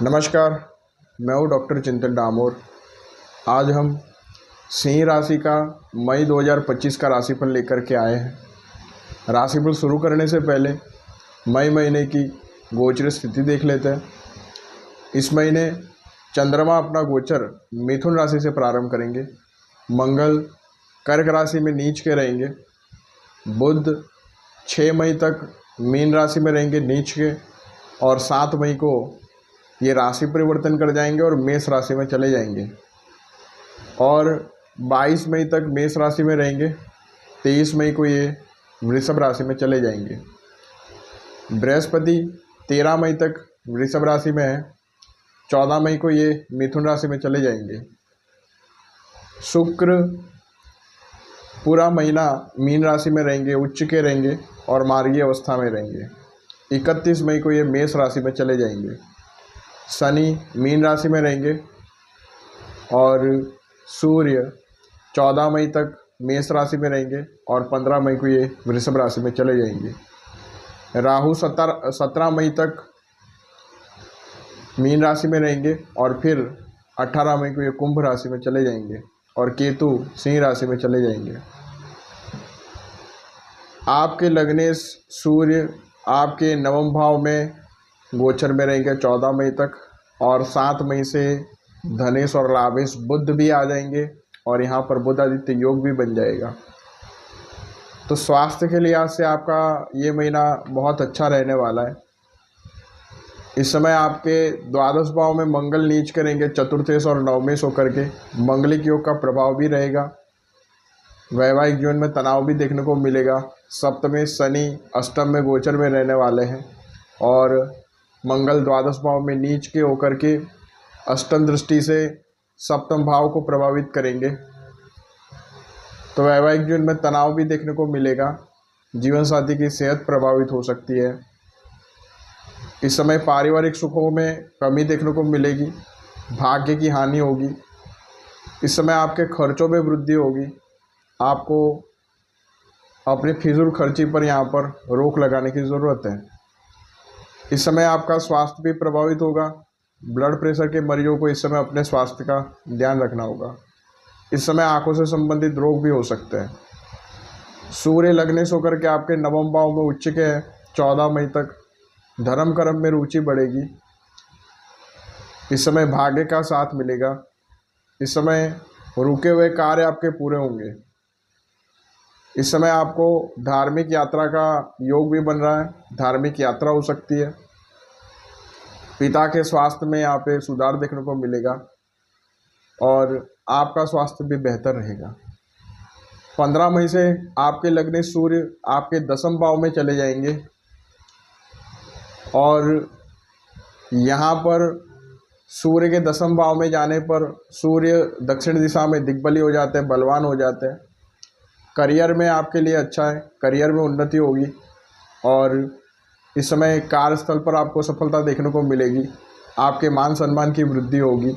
नमस्कार, मैं हूँ डॉक्टर चिंतन डामोर। आज हम सिंह राशि का मई 2025 का राशिफल लेकर के आए हैं। राशिफल शुरू करने से पहले मई महीने की गोचर स्थिति देख लेते हैं। इस महीने चंद्रमा अपना गोचर मिथुन राशि से प्रारंभ करेंगे। मंगल कर्क राशि में नीच के रहेंगे। बुध 6 मई तक मीन राशि में रहेंगे नीच के, और 7 मई को ये राशि परिवर्तन कर जाएंगे और मेष राशि में चले जाएंगे, और 22 मई तक मेष राशि में रहेंगे। 23 मई को ये वृषभ राशि में चले जाएंगे। बृहस्पति 13 मई तक वृषभ राशि में है। 14 मई को ये मिथुन राशि में चले जाएंगे। शुक्र पूरा महीना मीन राशि में रहेंगे, उच्च के रहेंगे और मार्गीय अवस्था में रहेंगे। 31 मई को ये मेष राशि में चले जाएंगे। शनि मीन राशि में रहेंगे और सूर्य 14 मई तक मेष राशि में रहेंगे और 15 मई को ये वृषभ राशि में चले जाएंगे। राहु 17 मई तक मीन राशि में रहेंगे और फिर 18 मई को ये कुंभ राशि में चले जाएंगे, और केतु सिंह राशि में चले जाएंगे। आपके लग्नेश सूर्य आपके नवम भाव में गोचर में रहेंगे 14 मई तक, और 7 मई से धनेश और लाभेश बुध भी आ जाएंगे और यहाँ पर बुध आदित्य योग भी बन जाएगा। तो स्वास्थ्य के लिहाज से आपका ये महीना बहुत अच्छा रहने वाला है। इस समय आपके द्वादश भाव में मंगल नीच करेंगे चतुर्थेश और नवमेश होकर के। मंगलिक योग का प्रभाव भी रहेगा। वैवाहिक जीवन में तनाव भी देखने को मिलेगा। सप्तम शनि अष्टम में गोचर में रहने वाले हैं, और मंगल द्वादश भाव में नीच के होकर के अष्टम दृष्टि से सप्तम भाव को प्रभावित करेंगे। तो वैवाहिक जीवन में तनाव भी देखने को मिलेगा। जीवन साथी की सेहत प्रभावित हो सकती है। इस समय पारिवारिक सुखों में कमी देखने को मिलेगी। भाग्य की हानि होगी। इस समय आपके खर्चों में वृद्धि होगी। आपको अपने फिजूल खर्ची पर यहाँ पर रोक लगाने की ज़रूरत है। इस समय आपका स्वास्थ्य भी प्रभावित होगा। ब्लड प्रेशर के मरीजों को इस समय अपने स्वास्थ्य का ध्यान रखना होगा। इस समय आंखों से संबंधित रोग भी हो सकते हैं। सूर्य लग्नेश होकर के आपके नवम भाव में उच्च के है 14 मई तक। धर्म कर्म में रुचि बढ़ेगी। इस समय भाग्य का साथ मिलेगा। इस समय रुके हुए कार्य आपके पूरे होंगे। इस समय आपको धार्मिक यात्रा का योग भी बन रहा है। धार्मिक यात्रा हो सकती है। पिता के स्वास्थ्य में यहाँ पे सुधार देखने को मिलेगा और आपका स्वास्थ्य भी बेहतर रहेगा। 15 मई से आपके लग्न सूर्य आपके दसम भाव में चले जाएंगे, और यहाँ पर सूर्य के दसम भाव में जाने पर सूर्य दक्षिण दिशा में दिग्बली हो जाते हैं, बलवान हो जाते हैं। करियर में आपके लिए अच्छा है। करियर में उन्नति होगी, और इस समय कार्यस्थल पर आपको सफलता देखने को मिलेगी। आपके मान सम्मान की वृद्धि होगी।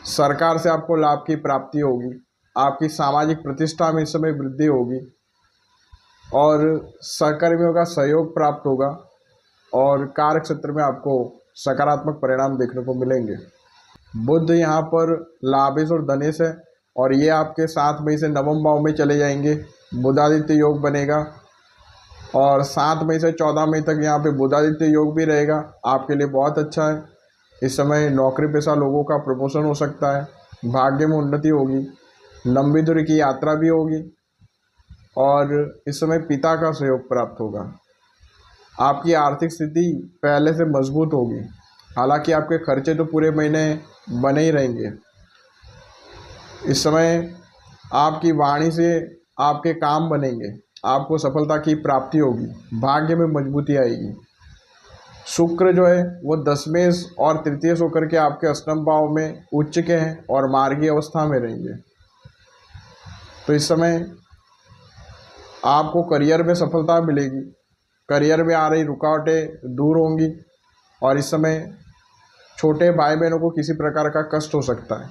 सरकार से आपको लाभ की प्राप्ति होगी। आपकी सामाजिक प्रतिष्ठा में इस समय वृद्धि होगी, और सहकर्मियों का सहयोग प्राप्त होगा, और कार्य क्षेत्र में आपको सकारात्मक परिणाम देखने को मिलेंगे। बुध यहाँ पर लाभेश और धनेश है, और ये आपके 7 मई से नवम भाव में चले जाएंगे। बुधादित्य योग बनेगा, और 7 मई से 14 मई तक यहाँ पे बुधादित्य योग भी रहेगा। आपके लिए बहुत अच्छा है। इस समय नौकरी पेशा लोगों का प्रमोशन हो सकता है। भाग्य में उन्नति होगी। लंबी दूरी की यात्रा भी होगी, और इस समय पिता का सहयोग प्राप्त होगा। आपकी आर्थिक स्थिति पहले से मजबूत होगी। हालांकि आपके खर्चे तो पूरे महीने बने ही रहेंगे। इस समय आपकी वाणी से आपके काम बनेंगे। आपको सफलता की प्राप्ति होगी। भाग्य में मजबूती आएगी। शुक्र जो है वो दशमेश और तृतीयेश होकर के आपके अष्टम भाव में उच्च के हैं और मार्गीय अवस्था में रहेंगे। तो इस समय आपको करियर में सफलता मिलेगी। करियर में आ रही रुकावटें दूर होंगी, और इस समय छोटे भाई बहनों को किसी प्रकार का कष्ट हो सकता है।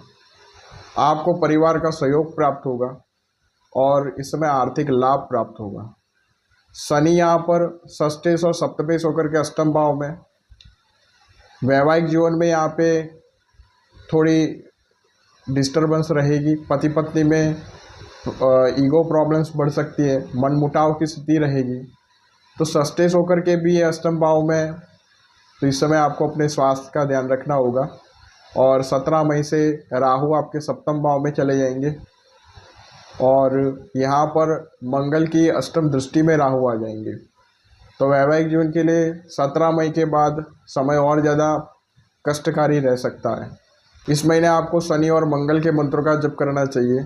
आपको परिवार का सहयोग प्राप्त होगा, और इस समय आर्थिक लाभ प्राप्त होगा। शनि यहाँ पर षष्ठेश और सप्तमेश होकर के अष्टम भाव में, वैवाहिक जीवन में यहाँ पे थोड़ी डिस्टरबेंस रहेगी, पति पत्नी में ईगो प्रॉब्लम्स बढ़ सकती है, मनमुटाव की स्थिति रहेगी। तो सस्टेस होकर के भी ये अष्टम भाव में, तो इस समय आपको अपने स्वास्थ्य का ध्यान रखना होगा। और 17 मई से राहु आपके सप्तम भाव में चले जाएंगे और यहाँ पर मंगल की अष्टम दृष्टि में राहु आ जाएंगे। तो वैवाहिक जीवन के लिए 17 मई के बाद समय और ज़्यादा कष्टकारी रह सकता है। इस महीने आपको शनि और मंगल के मंत्रों का जप करना चाहिए।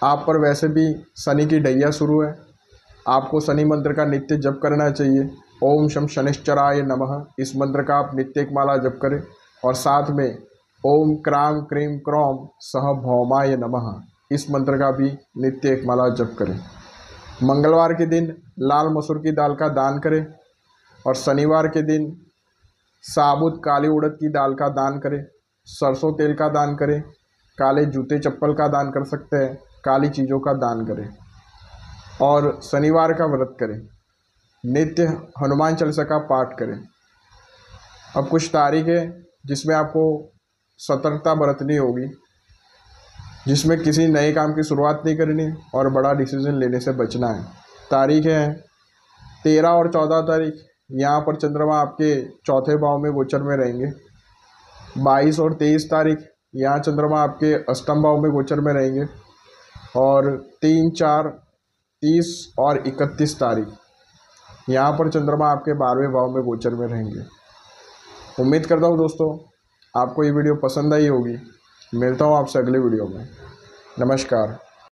आप पर वैसे भी शनि की ढैया शुरू है, आपको शनि मंत्र का नित्य जप करना चाहिए। ओम शम शनिश्चराय नमः, इस मंत्र का आप नित्य एक माला जप करें और साथ में ओम क्राम क्रीम क्रौम सह भौमाय नमः, इस मंत्र का भी नित्य एक माला जप करें। मंगलवार के दिन लाल मसूर की दाल का दान करें और शनिवार के दिन साबुत काली उड़द की दाल का दान करें, सरसों तेल का दान करें, काले जूते चप्पल का दान कर सकते हैं, काली चीज़ों का दान करें और शनिवार का व्रत करें। नित्य हनुमान चालीसा का पाठ करें। अब कुछ तारीख है जिसमें आपको सतर्कता बरतनी होगी, जिसमें किसी नए काम की शुरुआत नहीं करनी और बड़ा डिसीजन लेने से बचना है। तारीख है 13 और 14 तारीख, यहाँ पर चंद्रमा आपके चौथे भाव में गोचर में रहेंगे। 22 और 23 तारीख यहाँ चंद्रमा आपके अष्टम भाव में गोचर में रहेंगे और 3, 4, 30 और 31 तारीख यहाँ पर चंद्रमा आपके 12वें भाव में गोचर में रहेंगे। उम्मीद करता हूँ दोस्तों आपको ये वीडियो पसंद आई होगी। मिलता हूँ आपसे अगले वीडियो में। नमस्कार।